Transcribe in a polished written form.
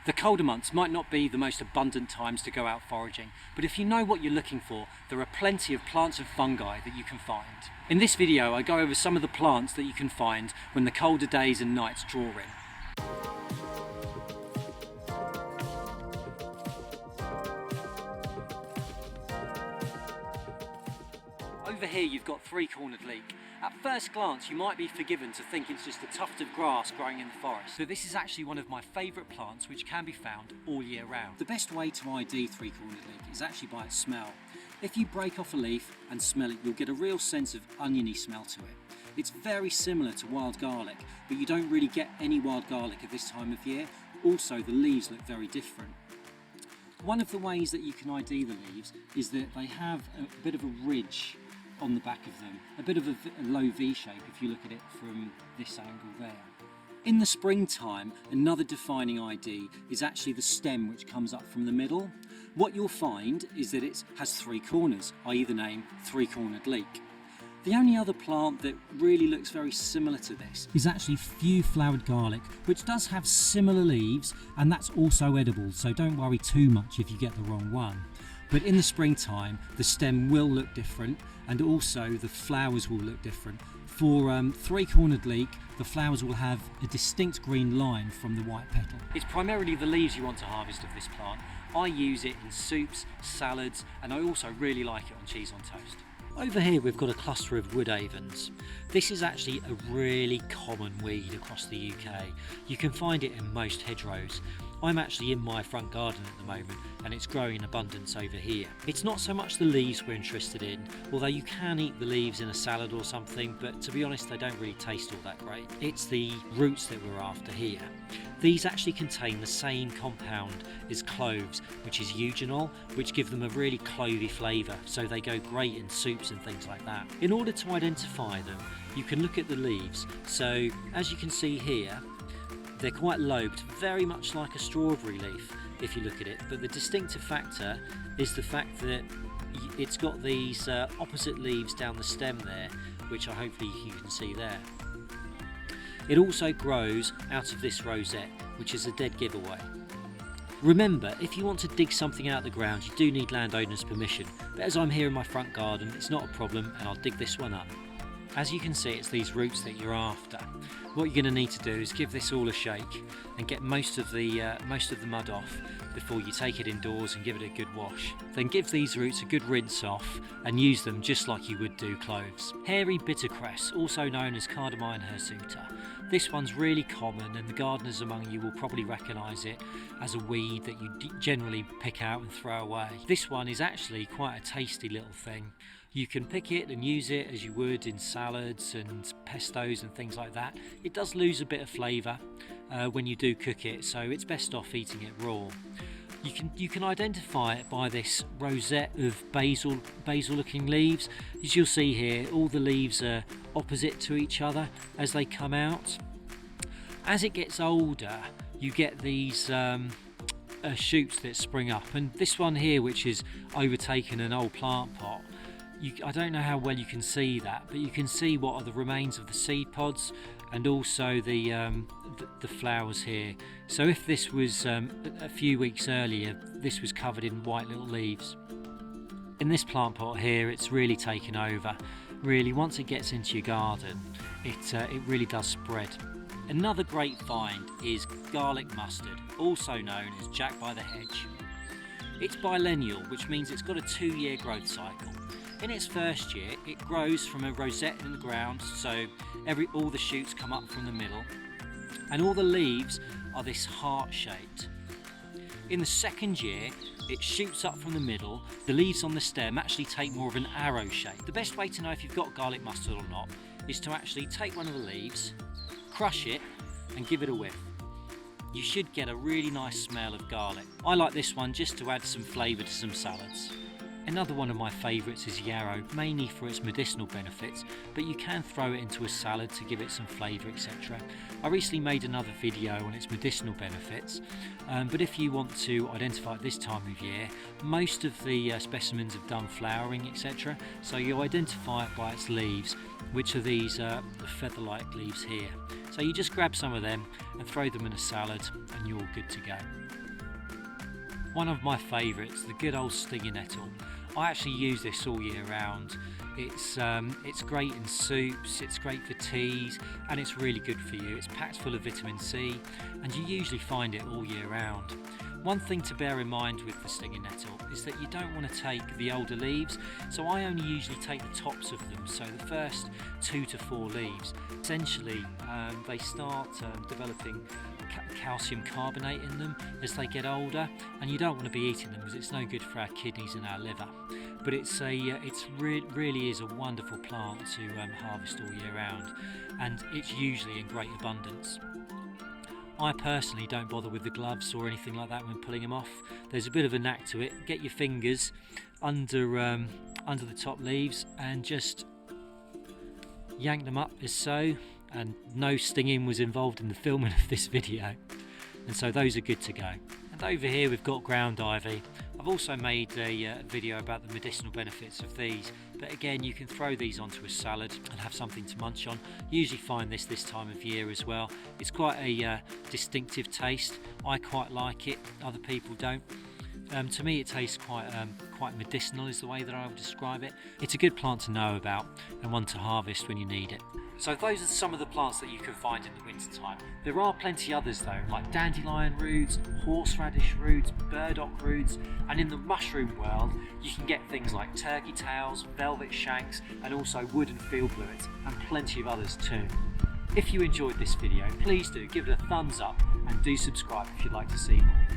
The colder months might not be the most abundant times to go out foraging, but if you know what you're looking for, there are plenty of plants and fungi that you can find. In this video, I go over some of the plants that you can find when the colder days and nights draw in. Over here you've got three-cornered leek. At first glance you might be forgiven to think it's just a tuft of grass growing in the forest, but this is actually one of my favourite plants which can be found all year round. The best way to ID three-cornered leek is actually by its smell. If you break off a leaf and smell it, you'll get a real sense of oniony smell to it. It's very similar to wild garlic, but you don't really get any wild garlic at this time of year. Also, the leaves look very different. One of the ways that you can ID the leaves is that they have a bit of a ridge on the back of them, a bit of a low V shape if you look at it from this angle there. In the springtime, another defining ID is actually the stem which comes up from the middle. What you'll find is that it has three corners, i.e. the name three-cornered leek. The only other plant that really looks very similar to this is actually few-flowered garlic, which does have similar leaves, and that's also edible, so don't worry too much if you get the wrong one. But in the springtime, the stem will look different, and also the flowers will look different. For three-cornered leek, the flowers will have a distinct green line from the white petal. It's primarily the leaves you want to harvest of this plant. I use it in soups, salads, and I also really like it on cheese on toast. Over here we've got a cluster of wood avens. This is actually a really common weed across the UK. You can find it in most hedgerows. I'm actually in my front garden at the moment and it's growing in abundance over here. It's not so much the leaves we're interested in, although you can eat the leaves in a salad or something, but to be honest they don't really taste all that great. It's the roots that we're after here. These actually contain the same compound as cloves, which is eugenol, which give them a really clovey flavour, so they go great in soups and things like that. In order to identify them, you can look at the leaves. So as you can see here, they're quite lobed, very much like a strawberry leaf if you look at it, but the distinctive factor is the fact that it's got these opposite leaves down the stem there, which hopefully you can see there. It also grows out of this rosette, which is a dead giveaway. Remember, if you want to dig something out of the ground, you do need landowner's permission, but as I'm here in my front garden, it's not a problem and I'll dig this one up. As you can see, it's these roots that you're after. What you're going to need to do is give this all a shake and get most of the mud off before you take it indoors and give it a good wash. Then give these roots a good rinse off and use them just like you would do cloves. Hairy bittercress, also known as cardamine hirsuta. This one's really common and the gardeners among you will probably recognise it as a weed that you generally pick out and throw away. This one is actually quite a tasty little thing. You can pick it and use it as you would in salads and pestos and things like that. It does lose a bit of flavour when you do cook it, so it's best off eating it raw. You can identify it by this rosette of basil looking leaves. As you'll see here, all the leaves are opposite to each other as they come out. As it gets older, you get these shoots that spring up, and this one here, which has overtaken an old plant pot, I don't know how well you can see that, but you can see what are the remains of the seed pods and also the flowers here. So if this was a few weeks earlier, this was covered in white little leaves. In this plant pot here, it's really taken over. Really, once it gets into your garden, it really does spread. Another great find is garlic mustard, also known as Jack by the Hedge. It's biennial, which means it's got a 2-year growth cycle. In its first year, it grows from a rosette in the ground, so all the shoots come up from the middle, and all the leaves are this heart-shaped. In the second year, it shoots up from the middle. The leaves on the stem actually take more of an arrow shape. The best way to know if you've got garlic mustard or not is to actually take one of the leaves, crush it, and give it a whiff. You should get a really nice smell of garlic. I like this one just to add some flavour to some salads. Another one of my favourites is yarrow, mainly for its medicinal benefits, but you can throw it into a salad to give it some flavour, etc. I recently made another video on its medicinal benefits, but if you want to identify it this time of year, most of the specimens have done flowering, etc. So you identify it by its leaves, which are these the feather-like leaves here. So you just grab some of them and throw them in a salad and you're good to go. One of my favourites, the good old stinging nettle. I actually use this all year round. It's great in soups, it's great for teas, and it's really good for you. It's packed full of vitamin C, and you usually find it all year round. One thing to bear in mind with the stinging nettle is that you don't want to take the older leaves, so I only usually take the tops of them, so the first 2 to 4 leaves. Essentially, they start developing calcium carbonate in them as they get older, and you don't want to be eating them because it's no good for our kidneys and our liver. But it's really is a wonderful plant to harvest all year round, and it's usually in great abundance. I personally don't bother with the gloves or anything like that when pulling them off. There's a bit of a knack to it. Get your fingers under the top leaves and just yank them up as so, and no stinging was involved in the filming of this video, and so those are good to go. And over here we've got ground ivy. I've also made a video about the medicinal benefits of these, but again you can throw these onto a salad and have something to munch on. You usually find this time of year as well. It's quite a distinctive taste. I quite like it, other people don't. To me it tastes quite medicinal is the way that I would describe it. It's a good plant to know about and one to harvest when you need it. So those are some of the plants that you can find in the winter time. There are plenty others though, like dandelion roots, horseradish roots, burdock roots, and in the mushroom world you can get things like turkey tails, velvet shanks, and also wood and field bluets, and plenty of others too. If you enjoyed this video, please do give it a thumbs up and do subscribe if you'd like to see more.